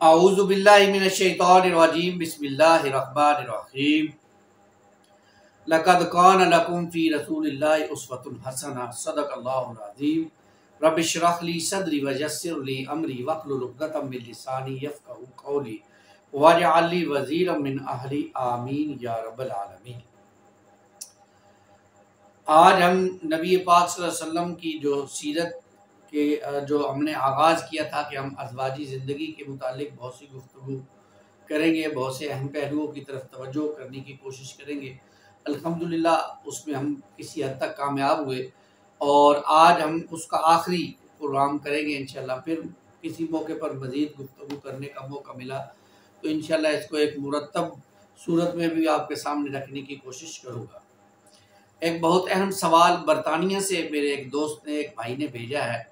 اعوذ باللہ من الشیطان الرجیم بسم اللہ الرحمن الرحیم لقد کان لکم فی رسول اللہ اسوۃ حسنہ صدق اللہ العظیم رب اشرح لی صدری ویسر لی امری واحلل عقدۃ من لسانی یفقہوا قولی واجعل لی وزیرا من اہلی آمین یا رب العالمین۔ آج ہم نبی پاک صلی اللہ علیہ وسلم کی جو سیرت کہ جو ہم نے آغاز کیا تھا کہ ہم ازواجی زندگی کے متعلق بہت سی گفتگو کریں گے، بہت سے اہم پہلوؤں کی طرف توجہ کرنے کی کوشش کریں گے۔ الحمدللہ اس میں ہم کسی حد تک کامیاب ہوئے، اور آج ہم اس کا آخری پروگرام کریں گے انشاءاللہ۔ پھر کسی موقع پر مزید گفتگو کرنے کا موقع ملا تو انشاءاللہ اس کو ایک مرتب صورت میں بھی آپ کے سامنے رکھنے کی کوشش کروں گا۔ ایک بہت اہم سوال برطانیہ سے میرے ایک دوست نے، ایک بھائی نے بھیجا ہے،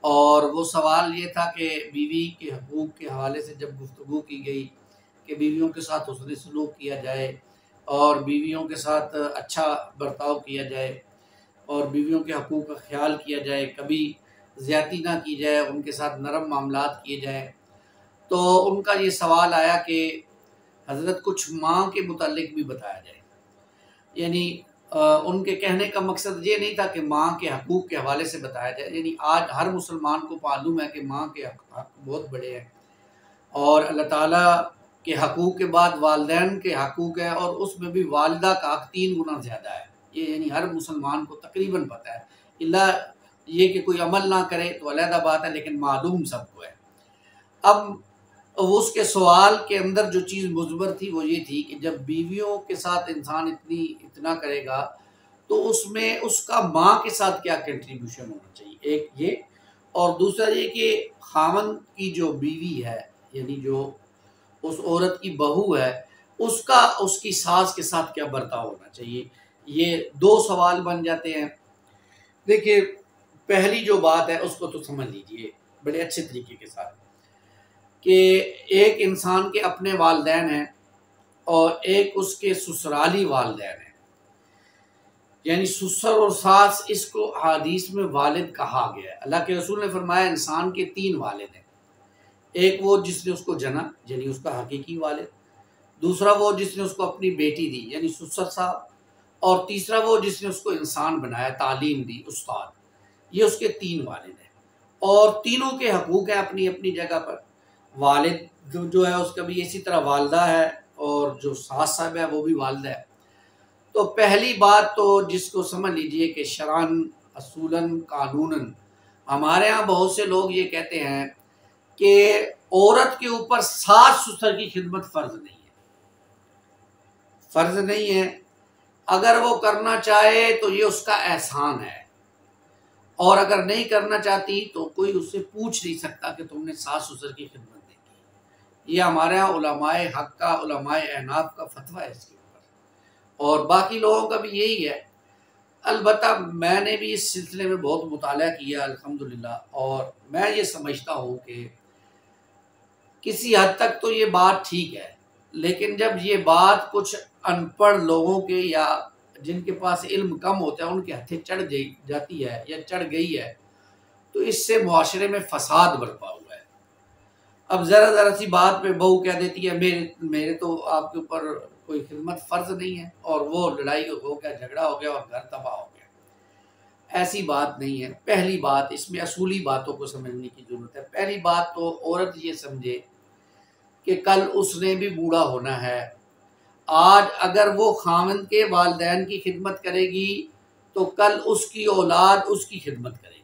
اور وہ سوال یہ تھا کہ بیوی کے حقوق کے حوالے سے جب گفتگو کی گئی کہ بیویوں کے ساتھ حسن سلوک کیا جائے اور بیویوں کے ساتھ اچھا برتاؤ کیا جائے اور بیویوں کے حقوق کا خیال کیا جائے، کبھی زیادتی نہ کی جائے، ان کے ساتھ نرم معاملات کیے جائیں، تو ان کا یہ سوال آیا کہ حضرت کچھ ماں کے متعلق بھی بتایا جائے۔ یعنی ان کے کہنے کا مقصد یہ نہیں تھا کہ ماں کے حقوق کے حوالے سے بتایا جائے، یعنی آج ہر مسلمان کو معلوم ہے کہ ماں کے حق بہت بڑے ہیں، اور اللہ تعالیٰ کے حقوق کے بعد والدین کے حقوق ہیں، اور اس میں بھی والدہ کا حق 3 گنا زیادہ ہے۔ یہ یعنی ہر مسلمان کو تقریباً پتہ ہے، اللہ یہ کہ کوئی عمل نہ کرے تو علیحدہ بات ہے، لیکن معلوم سب کو ہے۔ اب اس کے سوال کے اندر جو چیز مضمر تھی وہ یہ تھی کہ جب بیویوں کے ساتھ انسان اتنا کرے گا تو اس میں اس کا ماں کے ساتھ کیا کنٹریبیوشن ہونا چاہیے، ایک یہ، اور دوسرا یہ کہ خاوند کی جو بیوی ہے، یعنی جو اس عورت کی بہو ہے، اس کی ساس کے ساتھ کیا برتاؤ ہونا چاہیے۔ یہ 2 سوال بن جاتے ہیں۔ دیکھیے، پہلی جو بات ہے اس کو تو سمجھ لیجئے بڑے اچھے طریقے کے ساتھ کہ ایک انسان کے اپنے والدین ہیں اور ایک اس کے سسرالی والدین ہیں، یعنی سسر اور ساس، اس کو حدیث میں والد کہا گیا ہے۔ اللہ کے رسول نے فرمایا انسان کے 3 والد ہیں، ایک وہ جس نے اس کو جنا، یعنی اس کا حقیقی والد، دوسرا وہ جس نے اس کو اپنی بیٹی دی یعنی سسر صاحب، اور تیسرا وہ جس نے اس کو انسان بنایا، تعلیم دی، استاد۔ یہ اس کے 3 والد ہیں، اور تینوں کے حقوق ہیں اپنی اپنی جگہ پر۔ والد جو ہے اس کا بھی اسی طرح والدہ ہے، اور جو ساس صاحب ہے وہ بھی والدہ ہے۔ تو پہلی بات تو جس کو سمجھ لیجئے کہ شرعاً، اصولاً، قانوناً ہمارے ہاں بہت سے لوگ یہ کہتے ہیں کہ عورت کے اوپر ساس سسر کی خدمت فرض نہیں ہے، فرض نہیں ہے۔ اگر وہ کرنا چاہے تو یہ اس کا احسان ہے، اور اگر نہیں کرنا چاہتی تو کوئی اس سے پوچھ نہیں سکتا کہ تم نے ساس سسر کی خدمت نہیں کی۔ یہ ہمارے ہاں علماء حق کا، علماء احناف کا فتویٰ ہے اس کے اوپر، اور باقی لوگوں کا بھی یہی ہے۔ البتہ میں نے بھی اس سلسلے میں بہت مطالعہ کیا الحمدللہ، اور میں یہ سمجھتا ہوں کہ کسی حد تک تو یہ بات ٹھیک ہے، لیکن جب یہ بات کچھ ان پڑھ لوگوں کے یا جن کے پاس علم کم ہوتا ہے ان کے ہتھے چڑھ جاتی ہے یا چڑھ گئی ہے، تو اس سے معاشرے میں فساد برپا ہوا ہے۔ اب ذرا سی بات پہ بہو کہہ دیتی ہے میرے تو آپ کے اوپر کوئی خدمت فرض نہیں ہے، اور وہ لڑائی ہو گیا، جھگڑا ہو گیا، اور گھر تباہ ہو گیا۔ ایسی بات نہیں ہے۔ پہلی بات، اس میں اصولی باتوں کو سمجھنے کی ضرورت ہے۔ پہلی بات تو عورت یہ سمجھے کہ کل اس نے بھی بوڑھا ہونا ہے۔ آج اگر وہ خاوند کے والدین کی خدمت کرے گی تو کل اس کی اولاد اس کی خدمت کرے گی۔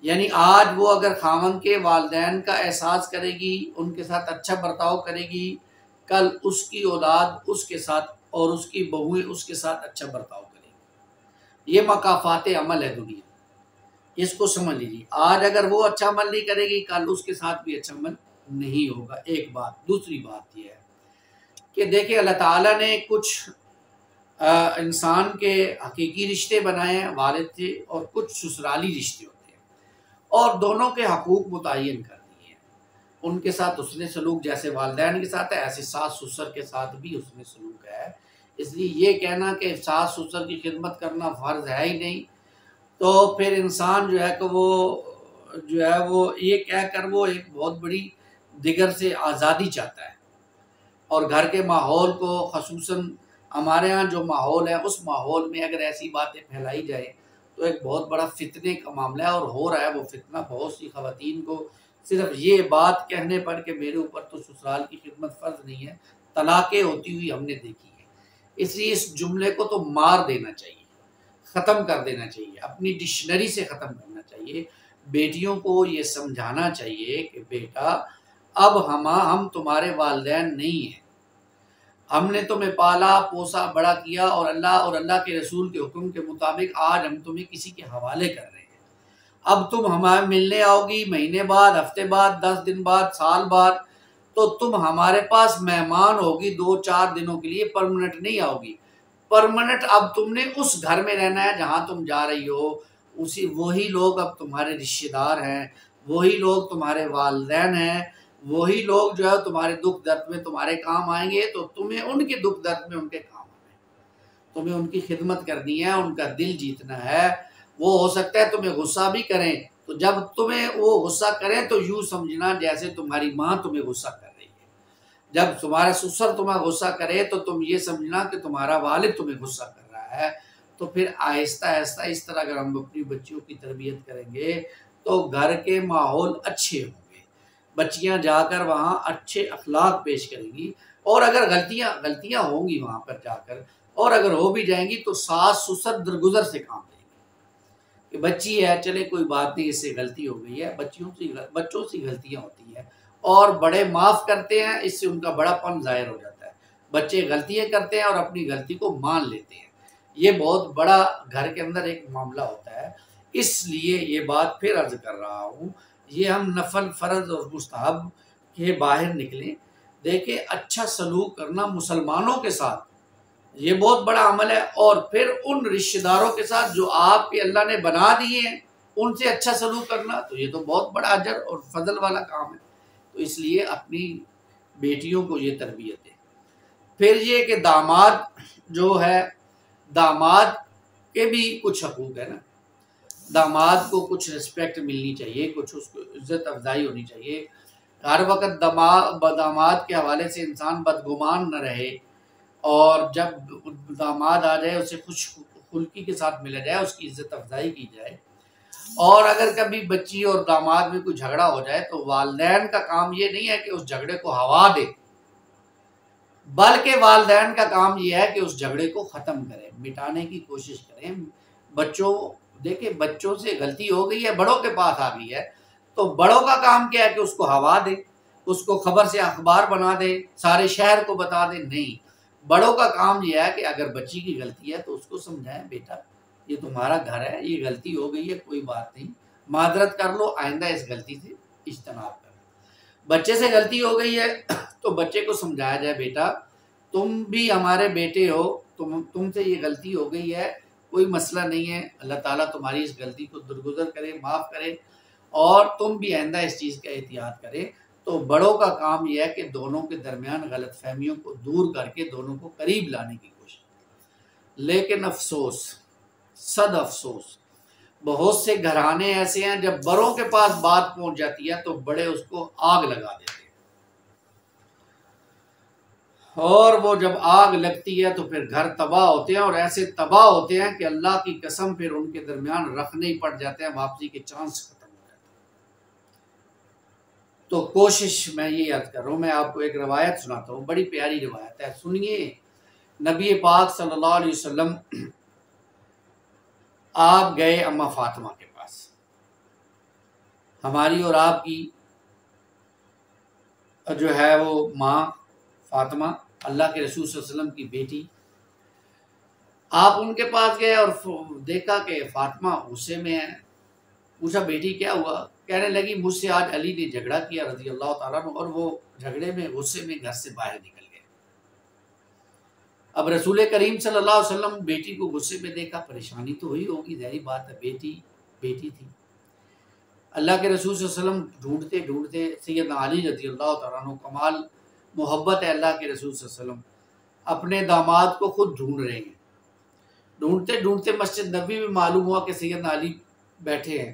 یعنی آج وہ اگر خاوند کے والدین کا احساس کرے گی، ان کے ساتھ اچھا برتاؤ کرے گی، کل اس کی اولاد اس کے ساتھ، اور اس کی بہویں اس کے ساتھ اچھا برتاؤ کرے گی۔ یہ مکافات عمل ہے دنیا، اس کو سمجھ لیجیے۔ آج اگر وہ اچھا عمل نہیں کرے گی، کل اس کے ساتھ بھی اچھا عمل نہیں ہوگا۔ ایک بات۔ دوسری بات یہ ہے کہ دیکھیں، اللہ تعالیٰ نے کچھ انسان کے حقیقی رشتے بنائے ہیں والد سے، اور کچھ سسرالی رشتے ہوتے ہیں، اور دونوں کے حقوق متعین کر دیے ہیں۔ ان کے ساتھ حسن سلوک جیسے والدین کے ساتھ ہے، ایسے ساس سسر کے ساتھ بھی حسن سلوک ہے۔ اس لیے یہ کہنا کہ ساس سسر کی خدمت کرنا فرض ہے ہی نہیں، تو پھر انسان جو ہے کہ وہ جو ہے وہ یہ کہہ کر وہ ایک بہت بڑی دیگر سے آزادی چاہتا ہے، اور گھر کے ماحول کو خصوصاً ہمارے ہاں جو ماحول ہے اس ماحول میں اگر ایسی باتیں پھیلائی جائے تو ایک بہت بڑا فتنے کا معاملہ ہے، اور ہو رہا ہے وہ فتنہ۔ بہت سی خواتین کو صرف یہ بات کہنے پر کہ میرے اوپر تو سسرال کی خدمت فرض نہیں ہے، طلاقیں ہوتی ہوئی ہم نے دیکھی ہے۔ اس لیے اس جملے کو تو مار دینا چاہیے، ختم کر دینا چاہیے، اپنی ڈکشنری سے ختم کرنا چاہیے۔ بیٹیوں کو یہ سمجھانا چاہیے کہ بیٹا اب ہم تمہارے والدین نہیں ہیں، ہم نے تمہیں پالا پوسا بڑا کیا، اور اللہ کے رسول کے حکم کے مطابق آج ہم تمہیں کسی کے حوالے کر رہے ہیں۔ اب تم ہمارے ملنے آؤ گی مہینے بعد، ہفتے بعد، 10 دن بعد، سال بعد، تو تم ہمارے پاس مہمان ہوگی 2-4 دنوں کے لیے، پرمنٹ نہیں آؤ گی۔ پرمنٹ اب تم نے اس گھر میں رہنا ہے جہاں تم جا رہی ہو، وہی لوگ اب تمہارے رشتہ دار ہیں، وہی لوگ تمہارے والدین ہیں، وہی لوگ جو ہے تمہارے دکھ درد میں تمہارے کام آئیں گے، تو تمہیں ان کے دکھ درد میں ان کے کام آئیں گے، تمہیں ان کی خدمت کرنی ہے، ان کا دل جیتنا ہے۔ وہ ہو سکتا ہے تمہیں غصہ بھی کریں، تو جب تمہیں وہ غصہ کریں تو یوں سمجھنا جیسے تمہاری ماں تمہیں غصہ کر رہی ہے۔ جب تمہارا سسر تمہیں غصہ کرے تو تم یہ سمجھنا کہ تمہارا والد تمہیں غصہ کر رہا ہے۔ تو پھر آہستہ آہستہ اس طرح اگر ہم اپنی بچیوں کی تربیت کریں گے تو گھر کے ماحول اچھے ہوں گے، بچیاں جا کر وہاں اچھے اخلاق پیش کریں گی، اور اگر غلطیاں ہوں گی وہاں پر جا کر، اور اگر ہو بھی جائیں گی تو ساس سسر درگزر سے کام لیں گے کہ بچی ہے، چلے کوئی بات نہیں، اس سے غلطی ہو گئی ہے۔ بچوں سے غلطیاں ہوتی ہیں اور بڑے معاف کرتے ہیں، اس سے ان کا بڑا پن ظاہر ہو جاتا ہے۔ بچے غلطیاں کرتے ہیں اور اپنی غلطی کو مان لیتے ہیں، یہ بہت بڑا گھر کے اندر ایک معاملہ ہوتا ہے۔ اس لیے یہ بات پھر عرض کر رہا ہوں، یہ ہم نفل فرض اور مستحب کے باہر نکلیں۔ دیکھیں اچھا سلوک کرنا مسلمانوں کے ساتھ یہ بہت بڑا عمل ہے، اور پھر ان رشتہ داروں کے ساتھ جو آپ کے اللہ نے بنا دیے ہیں ان سے اچھا سلوک کرنا، تو یہ تو بہت بڑا اجر اور فضل والا کام ہے۔ تو اس لیے اپنی بیٹیوں کو یہ تربیت ہے۔ پھر یہ کہ داماد جو ہے، داماد کے بھی کچھ حقوق ہے نا، داماد کو کچھ رسپیکٹ ملنی چاہیے، کچھ اس کو عزت افزائی ہونی چاہیے۔ ہر وقت داماد کے حوالے سے انسان بدگمان نہ رہے، اور جب داماد آ جائے اسے خوش خلقی کے ساتھ ملا جائے، اس کی عزت افزائی کی جائے۔ اور اگر کبھی بچی اور داماد میں کوئی جھگڑا ہو جائے تو والدین کا کام یہ نہیں ہے کہ اس جھگڑے کو ہوا دے، بلکہ والدین کا کام یہ ہے کہ اس جھگڑے کو ختم کریں، مٹانے کی کوشش کریں۔ دیکھیں بچوں سے غلطی ہو گئی ہے، بڑوں کے پاس آ گئی ہے، تو بڑوں کا کام کیا ہے کہ اس کو ہوا دے، اس کو خبر سے اخبار بنا دے، سارے شہر کو بتا دے۔ نہیں، بڑوں کا کام یہ ہے کہ اگر بچی کی غلطی ہے تو اس کو سمجھائیں، بیٹا یہ تمہارا گھر ہے، یہ غلطی ہو گئی ہے، کوئی بات نہیں، معذرت کر لو، آئندہ اس غلطی سے اجتناب کرو۔ بچے سے غلطی ہو گئی ہے تو بچے کو سمجھایا جائے، بیٹا تم بھی ہمارے بیٹے ہو، تم سے یہ غلطی ہو گئی ہے، کوئی مسئلہ نہیں ہے، اللہ تعالیٰ تمہاری اس غلطی کو درگزر کرے، معاف کرے، اور تم بھی آئندہ اس چیز کا احتیاط کرے۔ تو بڑوں کا کام یہ ہے کہ دونوں کے درمیان غلط فہمیوں کو دور کر کے دونوں کو قریب لانے کی کوشش۔ لیکن افسوس، صد افسوس، بہت سے گھرانے ایسے ہیں جب بڑوں کے پاس بات پہنچ جاتی ہے تو بڑے اس کو آگ لگا دیتے ہیں، اور وہ جب آگ لگتی ہے تو پھر گھر تباہ ہوتے ہیں، اور ایسے تباہ ہوتے ہیں کہ اللہ کی قسم پھر ان کے درمیان رکھنے ہی پڑ جاتے ہیں، واپسی کے چانس ختم ہو جاتے ہیں۔ تو کوشش میں یہ یاد کر رہا ہوں، میں آپ کو ایک روایت سناتا ہوں، بڑی پیاری روایت ہے، سنیے۔ نبی پاک صلی اللہ علیہ وسلم آپ گئے اماں فاطمہ کے پاس، ہماری اور آپ کی جو ہے وہ ماں فاطمہ، اللہ کے رسول صلی اللہ علیہ وسلم کی بیٹی۔ آپ ان کے پاس گئے اور دیکھا کہ فاطمہ غصے میں ہے، پوچھا بیٹی کیا ہوا؟ کہنے لگی مجھ سے آج علی نے جھگڑا کیا رضی اللہ تعالیٰ عنہ، اور وہ جھگڑے میں غصے میں گھر سے باہر نکل گئے۔ اب رسول کریم صلی اللہ علیہ وسلم بیٹی کو غصے میں دیکھا، پریشانی تو ہوئی ہوگی، ظاہری بات ہے، بیٹی تھی۔ اللہ کے رسول صلی اللہ علیہ وسلم ڈھونڈتے ڈھونڈتے، سیدنا علی رضی اللہ تعالیٰ عنہ، کمال محبت ہے اللہ کے رسول صلی اللہ علیہ وسلم، اپنے داماد کو خود ڈھونڈ رہے ہیں۔ ڈھونڈتے ڈھونڈتے مسجد نبوی میں معلوم ہوا کہ سیدنا علی بیٹھے ہیں،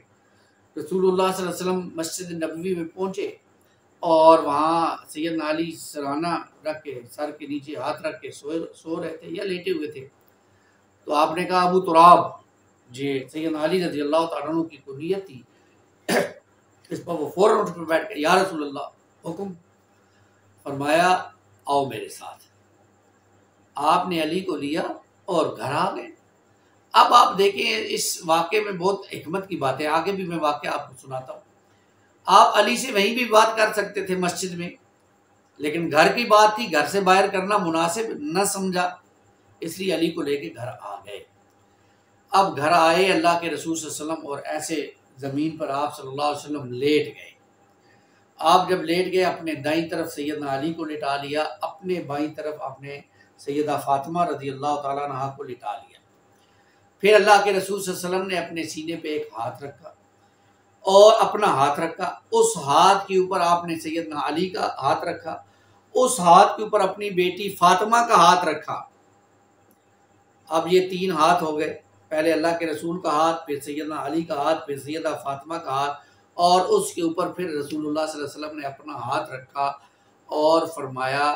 رسول اللہ صلی اللہ علیہ وسلم مسجد نبوی میں پہنچے اور وہاں سیدنا علی سرانہ رکھ کے سر کے نیچے ہاتھ رکھ کے سو رہے تھے یا لیٹے ہوئے تھے. تو آپ نے کہا ابو تراب، جی سیدنا علی رضی اللہ تعالیٰ عنہ کی کنیت تھی. اس پر وہ فوراً اٹھ کر بیٹھ گئے. یا رسول اللہ حکم. فرمایا آؤ میرے ساتھ. آپ نے علی کو لیا اور گھر آ گئے. اب آپ دیکھیں اس واقعے میں بہت حکمت کی بات ہے، آگے بھی میں واقعہ آپ کو سناتا ہوں. آپ علی سے وہیں بھی بات کر سکتے تھے مسجد میں، لیکن گھر کی بات تھی، گھر سے باہر کرنا مناسب نہ سمجھا، اس لیے علی کو لے کے گھر آ گئے. اب گھر آئے اللہ کے رسول صلی اللہ علیہ وسلم اور ایسے زمین پر آپ صلی اللہ علیہ وسلم لیٹ گئے. آپ جب لیٹ گئے اپنے دائیں طرف سیدنا علی کو لٹا لیا، اپنے بائیں طرف اپنے سیدہ فاطمہ رضی اللہ تعالیٰ عنہا کو لٹا لیا. پھر اللہ کے رسول صلی اللہ علیہ وسلم نے اپنے سینے پہ ایک ہاتھ رکھا اور اپنا ہاتھ رکھا. اس ہاتھ کے اوپر آپ نے سیدنا علی کا ہاتھ رکھا، اس ہاتھ کے اوپر اپنی بیٹی فاطمہ کا ہاتھ رکھا. اب یہ 3 ہاتھ ہو گئے، پہلے اللہ کے رسول کا ہاتھ، پھر سیدنا علی کا ہاتھ، پھر سیدہ فاطمہ کا ہاتھ، اور اس کے اوپر پھر رسول اللہ صلی اللہ علیہ وسلم نے اپنا ہاتھ رکھا اور فرمایا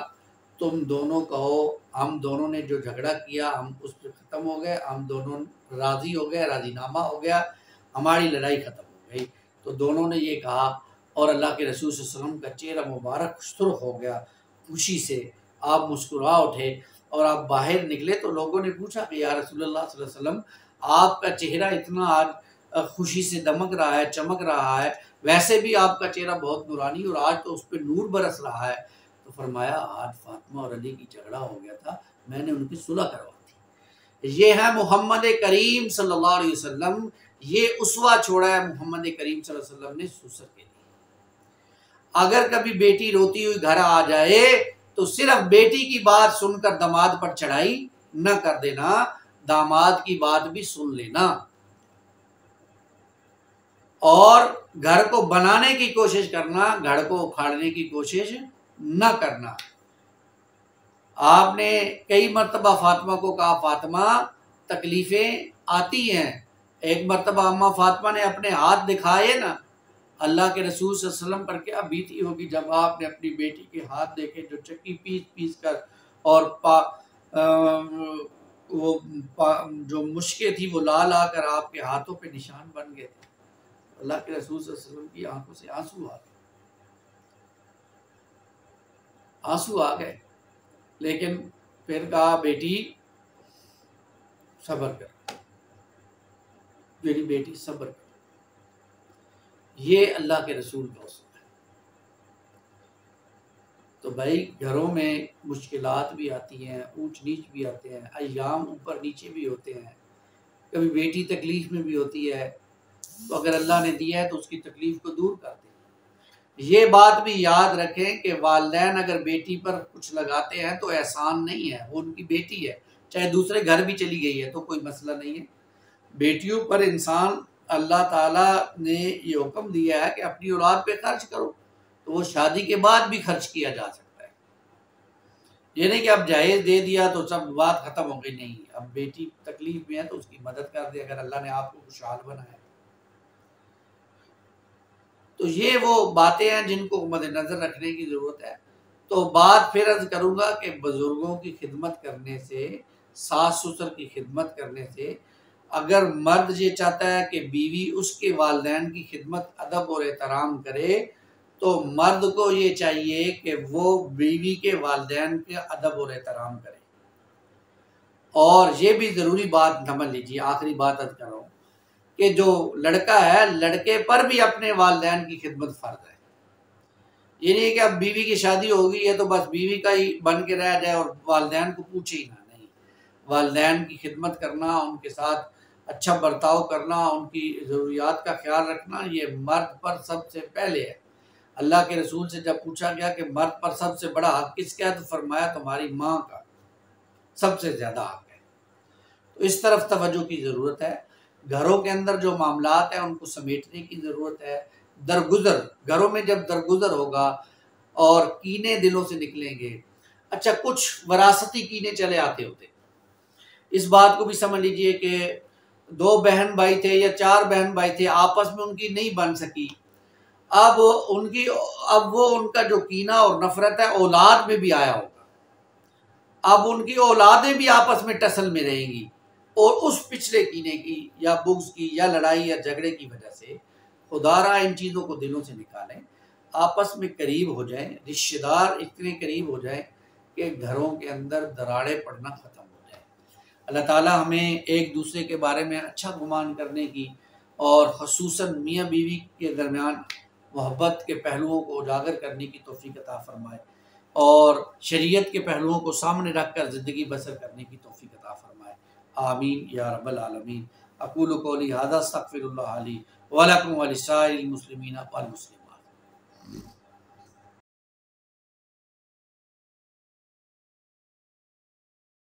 تم دونوں کہو ہم دونوں نے جو جھگڑا کیا ہم اس پہ ختم ہو گئے، ہم دونوں راضی ہو گئے، راضی نامہ ہو گیا، ہماری لڑائی ختم ہو گئی. تو دونوں نے یہ کہا اور اللہ کے رسول صلی اللہ علیہ وسلم کا چہرہ مبارک سرخ ہو گیا خوشی سے. آپ مسکرا اٹھے اور آپ باہر نکلے تو لوگوں نے پوچھا کہ یا رسول اللہ صلی اللہ علیہ وسلم آپ کا چہرہ اتنا آج خوشی سے دمک رہا ہے، چمک رہا ہے، ویسے بھی آپ کا چہرہ بہت نورانی اور آج تو اس پہ نور برس رہا ہے. تو فرمایا آج فاطمہ اور علی کی جھگڑا ہو گیا تھا، میں نے ان کی صلح کروا دی. یہ ہے محمد کریم صلی اللہ علیہ وسلم، یہ اسوہ چھوڑا ہے محمد کریم صلی اللہ علیہ وسلم نے سسر کے لیے. اگر کبھی بیٹی روتی ہوئی گھر آ جائے تو صرف بیٹی کی بات سن کر داماد پر چڑھائی نہ کر دینا، داماد کی بات بھی سن لینا اور گھر کو بنانے کی کوشش کرنا، گھر کو اکھاڑنے کی کوشش نہ کرنا. آپ نے کئی مرتبہ فاطمہ کو کہا فاطمہ تکلیفیں آتی ہیں. ایک مرتبہ اماں فاطمہ نے اپنے ہاتھ دکھائے نا، اللہ کے رسول صلی اللہ علیہ وسلم پر کیا بیتی ہوگی جب آپ نے اپنی بیٹی کے ہاتھ دیکھے جو چکی پیس پیس کر اور جو مشکیں تھی وہ لا لا کر آپ کے ہاتھوں پہ نشان بن گئے تھے. اللہ کے رسول صلی اللہ علیہ وسلم کی آنکھوں سے آنسو آ گئے. لیکن پھر کہا بیٹی صبر کر، میری بیٹی صبر کر. یہ اللہ کے رسول کا اصول ہے. تو بھائی گھروں میں مشکلات بھی آتی ہیں، اونچ نیچ بھی آتے ہیں، ایام اوپر نیچے بھی ہوتے ہیں، کبھی بیٹی تکلیف میں بھی ہوتی ہے تو اگر اللہ نے دیا ہے تو اس کی تکلیف کو دور کر دیں. یہ بات بھی یاد رکھیں کہ والدین اگر بیٹی پر کچھ لگاتے ہیں تو احسان نہیں ہے، وہ ان کی بیٹی ہے، چاہے دوسرے گھر بھی چلی گئی ہے تو کوئی مسئلہ نہیں ہے. بیٹیوں پر انسان اللہ تعالیٰ نے یہ حکم دیا ہے کہ اپنی اولاد پہ خرچ کرو، تو وہ شادی کے بعد بھی خرچ کیا جا سکتا ہے. یہ نہیں کہ اب جہیز دے دیا تو سب بات ختم ہو گئی، نہیں. اب بیٹی تکلیف میں ہے تو اس کی مدد کر دے اگر اللہ نے آپ کو خوشحال بنایا. تو یہ وہ باتیں ہیں جن کو مد نظر رکھنے کی ضرورت ہے. تو بات پھر عرض کروں گا کہ بزرگوں کی خدمت کرنے سے، ساس سسر کی خدمت کرنے سے، اگر مرد یہ چاہتا ہے کہ بیوی اس کے والدین کی خدمت ادب اور احترام کرے تو مرد کو یہ چاہیے کہ وہ بیوی کے والدین کے ادب اور احترام کرے. اور یہ بھی ضروری بات سمجھ لیجیے، آخری بات عرض کر رہا ہوں کہ جو لڑکا ہے لڑکے پر بھی اپنے والدین کی خدمت فرض ہے. یہ نہیں کہ اب بیوی کی شادی ہو گئی ہے تو بس بیوی کا ہی بن کے رہ جائے اور والدین کو پوچھے ہی نہ. نہیں، والدین کی خدمت کرنا، ان کے ساتھ اچھا برتاؤ کرنا، ان کی ضروریات کا خیال رکھنا یہ مرد پر سب سے پہلے ہے. اللہ کے رسول سے جب پوچھا گیا کہ مرد پر سب سے بڑا حق کس کا ہے تو فرمایا تمہاری ماں کا سب سے زیادہ حق ہے. تو اس طرف توجہ کی ضرورت ہے. گھروں کے اندر جو معاملات ہیں ان کو سمیٹنے کی ضرورت ہے. درگزر گھروں میں جب درگزر ہوگا اور کینے دلوں سے نکلیں گے. اچھا کچھ وراثتی کینے چلے آتے ہوتے، اس بات کو بھی سمجھ لیجئے کہ 2 بہن بھائی تھے یا 4 بہن بھائی تھے، آپس میں ان کی نہیں بن سکی، اب وہ ان کا جو کینہ اور نفرت ہے اولاد میں بھی آیا ہوگا، اب ان کی اولادیں بھی آپس میں ٹسل میں رہیں گی، اور اس پچھلے کینے کی یا بغض کی یا لڑائی یا جھگڑے کی وجہ سے خدا را ان چیزوں کو دلوں سے نکالیں، آپس میں قریب ہو جائیں، رشتہ دار اتنے قریب ہو جائیں کہ گھروں کے اندر دراڑیں پڑنا ختم ہو جائیں۔ اللہ تعالی ہمیں ایک دوسرے کے بارے میں اچھا گمان کرنے کی، اور خصوصاً میاں بیوی کے درمیان محبت کے پہلوؤں کو اجاگر کرنے کی توفیق عطا فرمائے، اور شریعت کے پہلوؤں کو سامنے رکھ کر زندگی بسر کرنے کی توفیق عطا فرمائے، آمین یا رب العالمین۔ اقول قولی ھذا استغفر اللہ لی ولکم ولسائر المسلمین والمسلمات۔